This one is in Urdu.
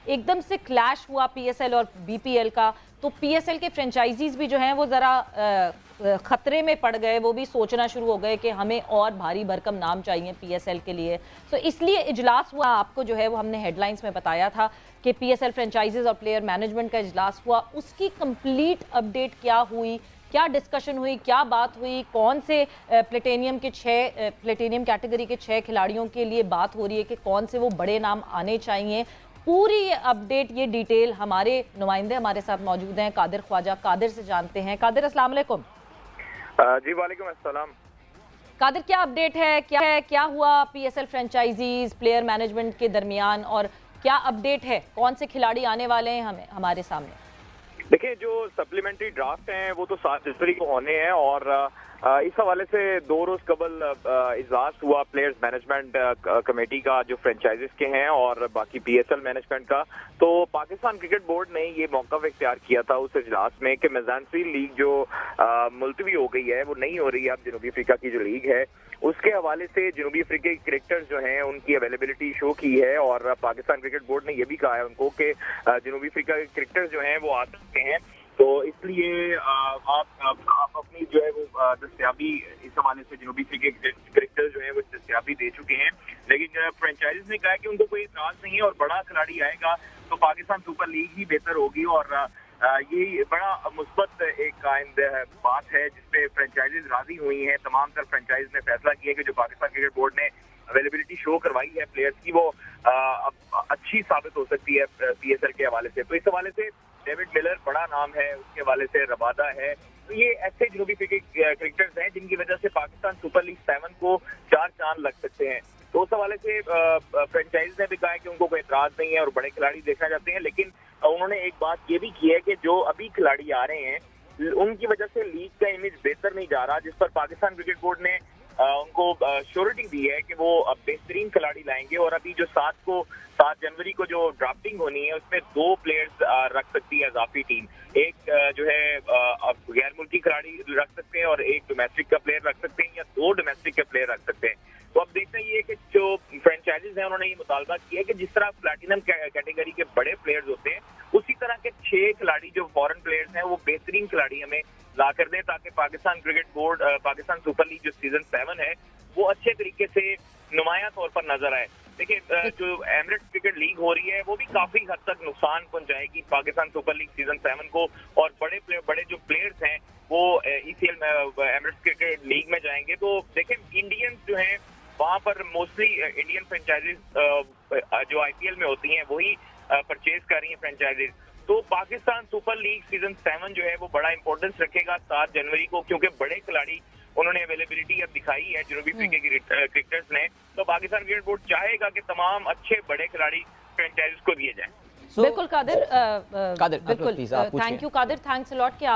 ایک دم سے کلیش ہوا پی ایس ایل اور بی پی ایل کا، تو پی ایس ایل کے فرنچائزیز بھی جو ہیں وہ ذرا خطرے میں پڑ گئے، وہ بھی سوچنا شروع ہو گئے کہ ہمیں اور بھاری بھرکم نام چاہیے پی ایس ایل کے لیے. تو اس لیے اجلاس ہوا، آپ کو جو ہے وہ ہم نے ہیڈ لائنز میں بتایا تھا کہ پی ایس ایل فرنچائزیز اور پلیئر مینجمنٹ کا اجلاس ہوا. اس کی کمپلیٹ اپڈیٹ کیا ہوئی، کیا ڈسکشن ہوئی، کیا بات ہوئی، کون سے پلیٹینیم کیٹیگری کے 6 کھلاڑیوں کے لیے بات ہو رہی ہے کہ کون سے وہ بڑے نام آنے چاہیے. پوری یہ اپڈیٹ، یہ ڈیٹیل ہمارے نمائندے ہمارے ساتھ موجود ہیں قادر خواجہ. قادر سے جانتے ہیں. قادر السلام علیکم. جی وعلیکم السلام. قادر کیا اپڈیٹ ہے، کیا ہوا P S L franchises player management کے درمیان، اور کیا اپڈیٹ ہے، کون سے کھلاڑی آنے والے ہیں ہمارے سامنے؟ دیکھیں، جو سپلیمنٹری ڈرافٹ ہیں وہ تو 7 جنوری کو ہونے ہیں، اور اس حوالے سے 2 روز قبل اجلاس ہوا پلیئرز مینجمنٹ کمیٹی کا جو فرنچائزز کے ہیں اور باقی پی ایس ایل مینجمنٹ کا. تو پاکستان کرکٹ بورڈ نے یہ موقف اختیار کیا تھا اس اجلاس میں کہ میزانسی لیگ جو ملتوی ہو گئی ہے، وہ نہیں ہو رہی ہے. اب جنوبی افریقہ کی جو لیگ ہے اس کے حوالے سے جنوبی افریقی کرکٹرز جو ہیں ان کی اویلیبلٹی شو کی ہے، اور پاکستان کرکٹ بورڈ نے یہ بھی کہا ہے ان کو کہ جنوبی افریقہ کے کرکٹرز جو ہیں وہ آ سکتے ہیں. تو اس لیے آپ اپنی جو ہے وہ دستیابی اس حوالے سے جنوبی افریقی کرکٹر جو ہیں وہ دستیابی دے چکے ہیں. لیکن فرنچائزز نے کہا کہ ان کو کوئی اعتراض نہیں ہے، اور بڑا کھلاڑی آئے گا تو پاکستان سپر لیگ ہی بہتر ہوگی. اور یہ بڑا مثبت ایک بات ہے جس پہ فرنچائزز راضی ہوئی ہیں. تمام تر فرنچائز نے فیصلہ کیا کہ جو پاکستان کرکٹ بورڈ نے اویلیبلٹی شو کروائی ہے پلیئرز کی، وہ اچھی ثابت ہو سکتی ہے پی ایس ایل کے حوالے سے. تو اس حوالے سے ڈیوڈ ملر بڑا نام ہے، اس کے حوالے سے ربادہ ہے. تو یہ ایسے جنوبی افریقی کرکٹرز ہیں جن کی وجہ سے پاکستان سپر لیگ 7 کو 4 چاند لگ سکتے ہیں. تو اس حوالے سے فرنچائز نے بھی کہا ہے کہ ان کو کوئی اعتراض نہیں ہے اور بڑے کھلاڑی دیکھنا چاہتے ہیں. لیکن انہوں نے ایک بات یہ بھی کی ہے کہ جو ابھی کھلاڑی آ رہے ہیں ان کی وجہ سے لیگ کا امیج بہتر نہیں جا رہا، جس پر پاکستان کرکٹ بورڈ نے ان کو شیورٹی دی ہے کہ وہ بہترین کھلاڑی لائیں گے. اور ابھی جو 7 جنوری کو جو ڈرافٹنگ ہونی ہے اس میں 2 پلیئرز رکھ سکتی ہے اضافی ٹیم. ایک جو ہے غیر ملکی کھلاڑی رکھ سکتے ہیں اور ایک ڈومیسٹک کا پلیئر رکھ سکتے ہیں، یا 2 ڈومیسٹک کے پلیئر رکھ سکتے ہیں. تو اب دیکھنا یہ ہے کہ جو فرنچائزز ہیں انہوں نے یہ مطالبہ کیا ہے کہ جس طرح پلیٹینم کیٹیگری کے بڑے پلیئرز ہوتے ہیں اسی طرح کے 6 کھلاڑی جو فورن پلیئرز ہیں وہ بہترین کھلاڑی ہمیں لا کر دیں، تاکہ Pakistan cricket board Pakistan super league جو سیزن 7 ہے وہ اچھے طریقے سے نمایاں طور پر نظر آئے. دیکھیں، جو ایمریٹس کرکٹ لیگ ہو رہی ہے وہ بھی کافی حد تک نقصان پہنچائے گی پاکستان سپر لیگ سیزن 7 کو، اور بڑے جو پلیئرز ہیں وہ E C L Emirates cricket league میں جائیں گے. تو دیکھیں، انڈینز جو ہیں وہاں پر موسٹلی انڈین فرنچائزز جو آئی پی ایل میں ہوتی ہیں وہی پرچیز کر رہی ہیں فرنچائزز. تو پاکستان سپر لیگ سیزن 7 جو ہے وہ بڑا امپورٹنس رکھے گا 7 جنوری کو، کیونکہ بڑے کھلاڑی انہوں نے اویلیبلٹی اب دکھائی ہے جنوبی افریقہ کے کرکٹرز نے. تو پاکستان کرکٹ بورڈ چاہے گا کہ تمام اچھے بڑے کھلاڑی فرنچائزز کو دیے جائیں. بالکل قادر، بالکل thank you Qadir, thanks allot کہ